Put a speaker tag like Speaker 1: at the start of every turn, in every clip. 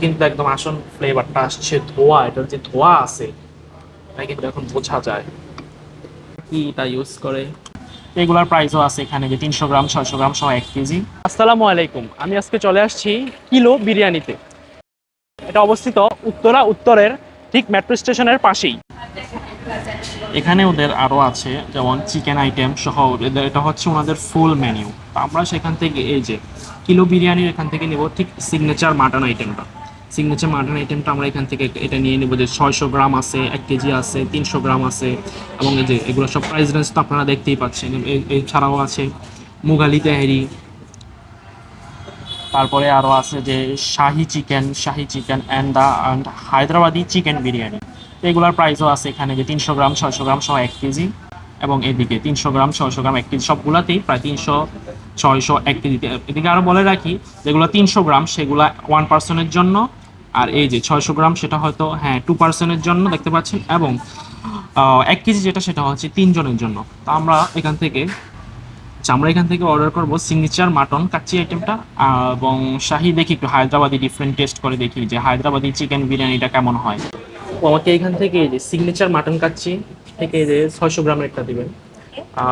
Speaker 1: কিন্তু একদম আসল ফ্লেভারটা আসছে ধোয়া, এটার যে ধোয়া আছে এটা কিন্তু এখন বোঝা যায় কি এটা ইউজ করে। এগুলার প্রাইসও আছে এখানে যে 300 গ্রাম, 600 গ্রাম সহ 1 কেজি। আসসালামু আলাইকুম, আমি আজকে চলে আসছি কিলো বিরিয়ানিতে। এটা অবস্থিত উত্তরা উত্তরের ঠিক মেট্রো স্টেশনের পাশেই। এখানে ওদের আরও আছে যেমন চিকেন আইটেম সহ, এটা হচ্ছে ওনাদের ফুল মেনু। আমরা সেখান থেকে এই যে কিলো বিরিয়ানির এখান থেকে নেব ঠিক সিগনেচার মাটন আইটেমটা। সিগনেচার মাটন আইটেমটা আমরা এখান থেকে এটা নিয়ে নেবো, যে 600 গ্রাম আছে, 1 কেজি আছে, 300 গ্রাম আছে। এবং এই যে এগুলো সব প্রাইস রেঞ্জ তো আপনারা দেখতেই পাচ্ছেন। এছাড়াও আছে মুঘালি তেহারি, তারপরে আরও আছে যে shahi chicken and Hyderabadi chicken biryani. তো এগুলোর প্রাইসও আছে এখানে যে 300 গ্রাম, 600 গ্রাম সহ 1 কেজি। এবং এদিকে 300 গ্রাম, 600 গ্রাম, 1 কেজি সবগুলাতেই প্রায় 300, 600, 1 কেজিতে। এদিকে আরও বলে রাখি, যেগুলো 300 গ্রাম সেগুলো 1 পার্সনের জন্য। আর এই যে 600 গ্রাম সেটা হয়তো হ্যাঁ 2 পার্সনের জন্য দেখতে পাচ্ছেন। এবং 1 কেজি যেটা সেটা হচ্ছে 3 জনের জন্য। তো আমরা এখান থেকে অর্ডার করব সিগনেচার মাটন কাচ্চি আইটেমটা। এবং শাহি দেখি একটু হায়দ্রাবাদি ডিফারেন্ট টেস্ট করে দেখি যে হায়দ্রাবাদি চিকেন বিরিয়ানিটা কেমন হয়। ও আমাকে এখান থেকে এই যে সিগনেচার মাটন কাচ্চি থেকে এই যে 600 গ্রামের একটা দিবেন।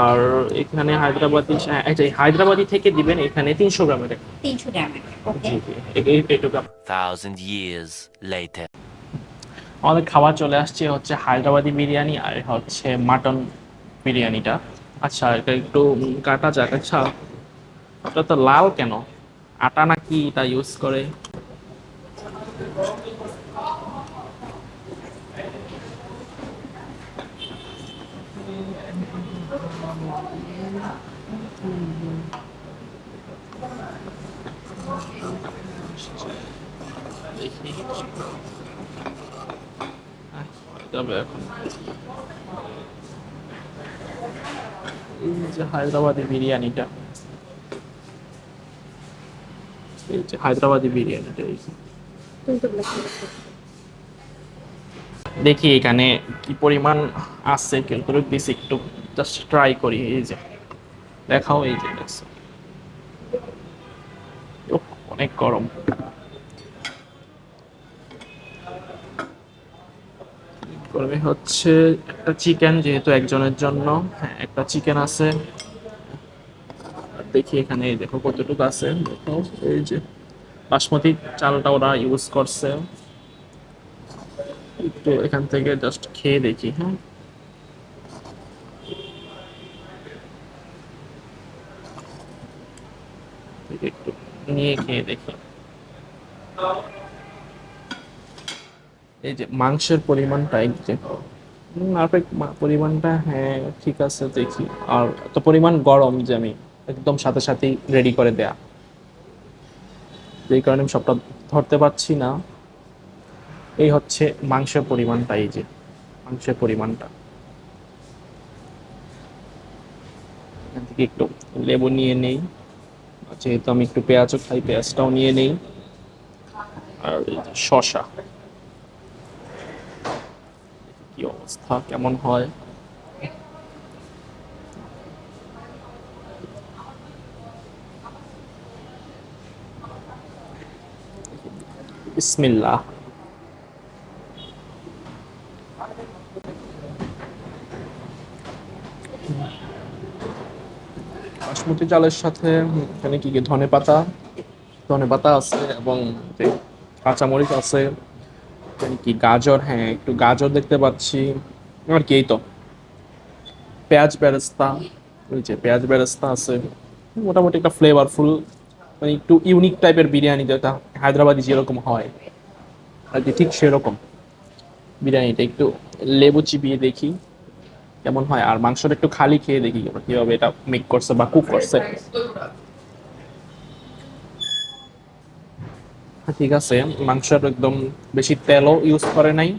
Speaker 1: আর এখানে হায়দ্রাবাদি, এই যে হায়দ্রাবাদি থেকে দিবেন এখানে 300 গ্রামের একটা।
Speaker 2: 300 গ্রামের, ওকে।
Speaker 1: জি জি, এইটুকু।
Speaker 3: Thousand years later.
Speaker 1: আমাদের খাবার চলে আসছে হচ্ছে হায়দ্রাবাদি বিরিয়ানি আর হচ্ছে মাটন বিরিয়ানিটা। আচ্ছা, এটা একটু কাটা যাক। আচ্ছা, ওটা তো লাল কেন? আটা নাকি এটা ইউজ করে? দেখি যাবে এখন। এই যে হায়দ্রাবাদি বিরিয়ানিটা, এই যে হায়দ্রাবাদি বিরিয়ানিটা এই যে। দেখি এখানে কি পরিমাণ আছে, কিন্তু দিছি একটু জাস্ট ট্রাই করি। এই যে দেখাও, এই যে দেখছো, উফ, অনেক গরম। গরমে হচ্ছে একটা চিকেন, যেহেতু একজনের জন্য, হ্যাঁ একটা চিকেন আছে। আর দেখি এখানে এই দেখো কতটুকু আছে, দেখো এই যে বাসমতি চালটা ওরা ইউজ করছে। একটু এখান থেকে জাস্ট খেয়ে দেখি। হ্যাঁ, থেকে একটু নিয়ে খেয়ে দেখি। এই যে মাংসের পরিমাণটা, এই যে পারফেক্ট পরিমাণটা, হ্যাঁ ঠিক আছে দেখি। আর এত পরিমাণ গরম যে আমি একদম সাথে সাথেই রেডি করে দেয়া, যেই কারণে আমি সবটা ধরতে পারছি না। এই হচ্ছে মাংসের পরিমাণটা, এই যে মাংসের পরিমাণটা। এখান থেকে একটু লেবু নিয়ে নেই, যেহেতু আমি একটু পেঁয়াজও খাই, পেঁয়াজটাও নিয়ে নেই। আর এই যে শসা, কি অবস্থা কেমন হয়। বিসমিল্লাহ। বাসমতি চালের সাথে এখানে কি কি ধনে পাতা আছে, এবং যে কাঁচামরিচ আছে, এখানে কি গাজর, হ্যাঁ একটু গাজর দেখতে পাচ্ছি। আর কি এই তো পেঁয়াজ বেরেস্তা, ওই যে পেঁয়াজ বেরেস্তা আছে। মোটামুটি একটা ফ্লেভারফুল, মানে একটু ইউনিক টাইপের বিরিয়ানি, যেটা হায়দ্রাবাদি যেরকম হয় আর কি, ঠিক সেরকম বিরিয়ানিটা। একটু লেবু চিবিয়ে দেখি কেমন হয়। আর মাংসটা একটু খালি খেয়ে দেখি কিভাবে এটা মেক করছে বা কুক করছে। হ্যাঁ, ঠিক আছে। মাংসটা একদম বেশি তেলও ইউজ করে নাই।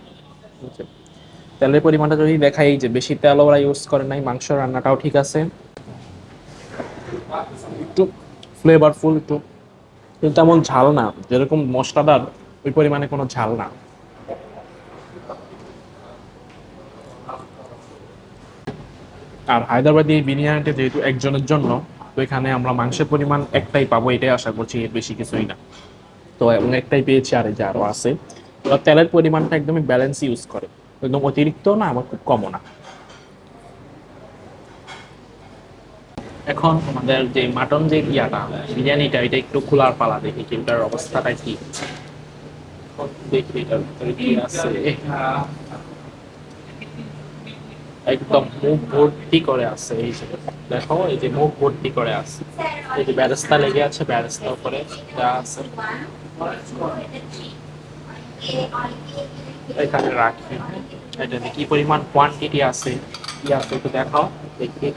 Speaker 1: তেলের পরিমাণটা যদি দেখাই, যে বেশি তেল ওরা ইউজ করে নাই। মাংস রান্নাটাও ঠিক আছে, একটু ফ্লেভারফুল, একটু কিন্তু তেমন ঝাল না, যেরকম মশলাদার ওই পরিমাণে কোনো ঝাল না। আর হায়দ্রাবাদি এই বিরিয়ানিটা যেহেতু একজনের জন্য, তো এখানে আমরা মাংসের পরিমাণ একটাই পাবো, এটাই আশা করছি, এর বেশি কিছুই না। তো এবং একটাই পেয়েছি, আর এই যে আরো আছে। ওরা তেলের পরিমাণটা একদমই ব্যালেন্স ইউজ করে, একদম অতিরিক্ত না আবার খুব কমও না। এখন আমাদের যে মাটন যে ইয়াটা বিরিয়ানিটা, এটা একটু খোলার পালা, দেখি কি এটার অবস্থাটা কি। এখন দেখি এটার ভিতরে কি আছে। একদম মুখ ভর্তি করে আছে, এই যে দেখো, এই যে মুখ ভর্তি করে আছে। এই যে বেরেস্তা লেগে আছে, বেরেস্তা উপরে যা আছে এখানে রাখি। এটা কি পরিমাণ কোয়ান্টিটি আছে, কি আছে একটু দেখাও দেখি।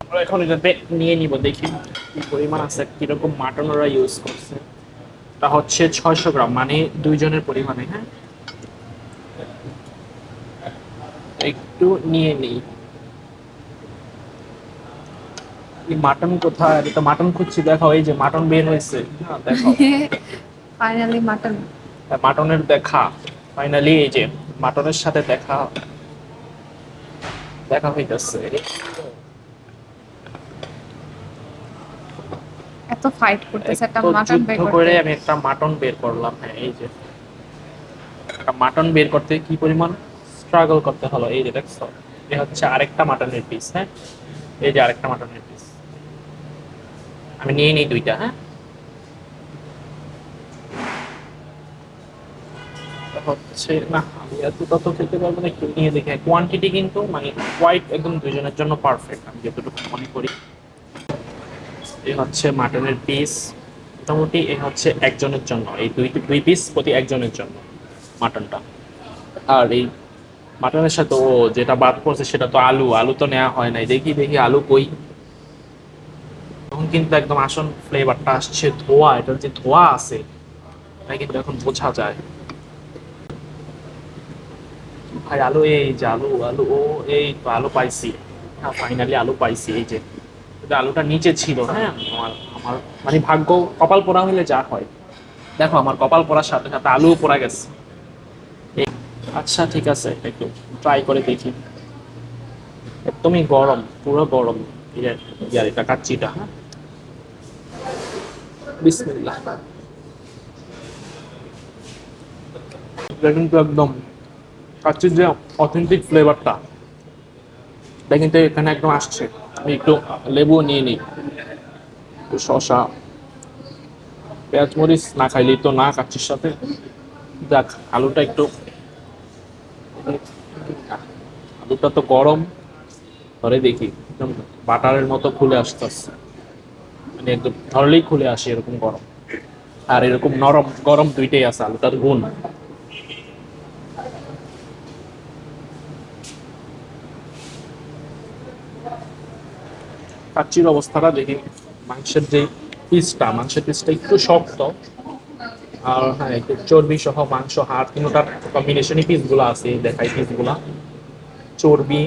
Speaker 1: আমরা এখন এটাতে নিয়ে নিব, দেখি কি পরিমাণ আছে, কিরকম মাটন ওরা ইউজ করছে। তা হচ্ছে 600 গ্রাম, মানে 2 জনের পরিমাণে। হ্যাঁ, একটু নিয়ে নিই। মাটন কোথায়? এটা মাটন খুঁজছি, দেখাও এই যে মাটন বের হয়েছে। হ্যাঁ দেখো,
Speaker 2: ফাইনালি মাটন।
Speaker 1: মাটনের দেখা ফাইনালি, এই যে মাটনের সাথে দেখা দেখা হইতেছে।
Speaker 2: এত ফাইট করতেছে একটা
Speaker 1: তো
Speaker 2: মাটন বের
Speaker 1: যুদ্ধ
Speaker 2: করতে।
Speaker 1: করে আমি একটা মাটন বের করলাম। হ্যাঁ, এই যে একটা মাটন বের করতে কি পরিমাণ স্ট্রাগল করতে হলো, এই যে দেখছো। এই হচ্ছে আরেকটা মাটনের পিস। হ্যাঁ, এই যে আরেকটা মাটনের পিস, আমি নিয়ে নিই 2টা। হ্যাঁ, হচ্ছে না, আমি এত তত খেতে পারবো না, একটু নিয়ে দেখে। কোয়ান্টিটি কিন্তু মানে কোয়াইট একদম 2 জনের জন্য পারফেক্ট, আমি যতটুকু মনে করি। এই হচ্ছে মাটনের পিস, মোটামুটি এই হচ্ছে একজনের জন্য, এই দুই পিস প্রতি একজনের জন্য মাটনটা। আর এই মাটনের সাথে ও যেটা বাদ পড়ছে সেটা তো আলু, আলু তো নেওয়া হয় নাই। দেখি দেখি আলু কই। তখন কিন্তু একদম আসল ফ্লেভারটা আসছে ধোয়া, এটার যে ধোয়া আছে এটা কিন্তু এখন বোঝা যায়। ভাই আলু, এই যে আলু, আলু ও এই তো আলু পাইছি। হ্যাঁ, ফাইনালি আলু পাইছি। এই যে কিন্তু আলুটা নিচে ছিল। হ্যাঁ, আমার আমার মানে ভাগ্য, কপাল পোড়া হলে যা হয়। দেখো আমার কপাল পড়ার সাথে সাথে আলুও পড়া গেছে। আচ্ছা ঠিক আছে, একটু ট্রাই করে দেখি। একদমই গরম, পুরো গরম। ইয়ার এটা কাচ্চিটা। হ্যাঁ, বিসমিল্লাহ। এটা কিন্তু একদম কাচ্চির যে অথেন্টিক ফ্লেভারটা, এটা কিন্তু এখানে একদম আসছে। আমি একটু লেবু নিয়ে নিই, একটু শসা, পেঁয়াজ মরিচ না খাইলেই তো না কাচ্চির সাথে। যাক, আলুটা একটু, আলুটা তো গরম, ধরে দেখি একদম বাটারের মতো খুলে আসতেছে, মানে একদম ধরলেই খুলে আসে এরকম গরম। আর এরকম নরম গরম দুইটাই আছে, আলুটার গুণ। কাচ্চির অবস্থাটা দেখি। মাংসের পিসটা একটু শক্ত, আর হ্যাঁ একটু চর্বি সহ মাংস হাড় তিনটার কম্বিনেশনই পিসগুলো আছে, দেখাই পিসগুলা। চর্বি,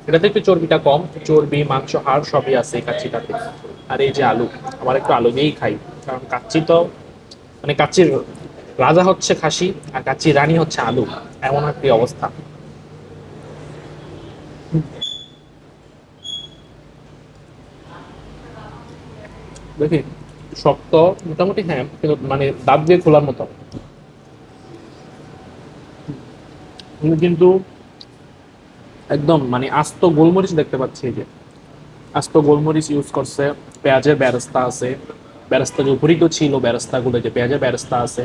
Speaker 1: এটাতে একটু চর্বিটা কম, চর্বি মাংস হাড় সবই আছে এই কাচ্চিটাতে। আর এই যে আলু, আমার একটু আলু দিয়েই খাই, কারণ কাচ্চি তো মানে কাচ্চির রাজা হচ্ছে খাসি, আর কাচ্চির রানী হচ্ছে আলু, এমন একটি অবস্থা। দেখি শক্ত মোটামুটি, হ্যাঁ কিন্তু মানে দাঁত দিয়ে খোলার মতো। কিন্তু একদম মানে আস্ত গোলমরিচ দেখতে পাচ্ছি, এই যে আস্ত গোলমরিচ ইউজ করছে। পেঁয়াজের বেরেস্তা আছে, বেরেস্তা যে উপরিত ছিল বেরেস্তা গুলো, যে পেঁয়াজের বেরেস্তা আছে।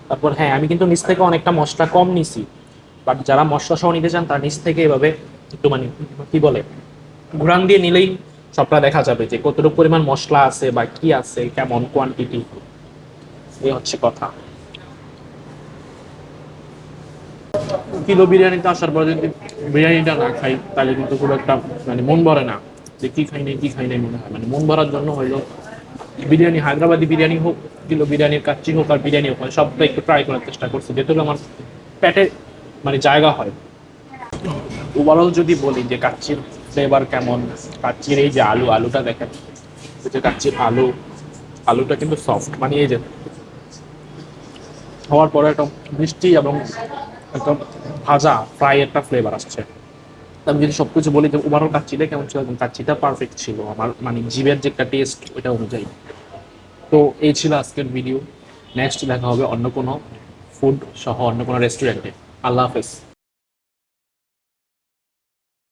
Speaker 1: তারপর হ্যাঁ, আমি কিন্তু নিচ থেকে অনেকটা মশলা কম নিছি, বাট যারা মশলা সহ নিতে চান তার নিচ থেকে এভাবে একটু মানে কি বলে ঘুরান দিয়ে নিলেই সবটা দেখা যাবে যে কতটুকু পরিমাণ মশলা আছে বা কি আছে, কেমন কোয়ান্টিটি। এই হচ্ছে কথা। কিলো বিরিয়ানিতে আসার পরে যদি বিরিয়ানিটা না খাই তাহলে কিন্তু খুব একটা মানে মন ভরে না, যে কি খাই নাই কি খাই নাই মনে হয়। মানে মন ভরার জন্য হইলো বিরিয়ানি, হায়দ্রাবাদি বিরিয়ানি হোক, কিলো বিরিয়ানির কাচ্চি হোক আর বিরিয়ানি হোক, মানে সবটা একটু ট্রাই করার চেষ্টা করছি যেহেতু আমার পেটে মানে জায়গা হয়। ওভারঅল যদি বলি যে কাচ্চির ফ্লেভার কেমন, কাচ্চির এই যে আলু, আলুটা দেখেন, এই যে কাচ্চির আলু, আলুটা কিন্তু সফট, মানে এই যে হওয়ার পরে একটা মিষ্টি এবং একটা ভাজা ফ্রাই একটা ফ্লেভার আসছে। আমি যদি সবকিছু বলি যে ওভারঅল কাচ্চিটা কেমন ছিল, এবং কাচ্চিটা পারফেক্ট ছিল আমার মানে জিভের যে একটা টেস্ট ওইটা অনুযায়ী। তো এই ছিল আজকের ভিডিও। নেক্সট দেখা হবে অন্য কোনো ফুড সহ অন্য কোনো রেস্টুরেন্টে। আল্লাহ হাফেজ।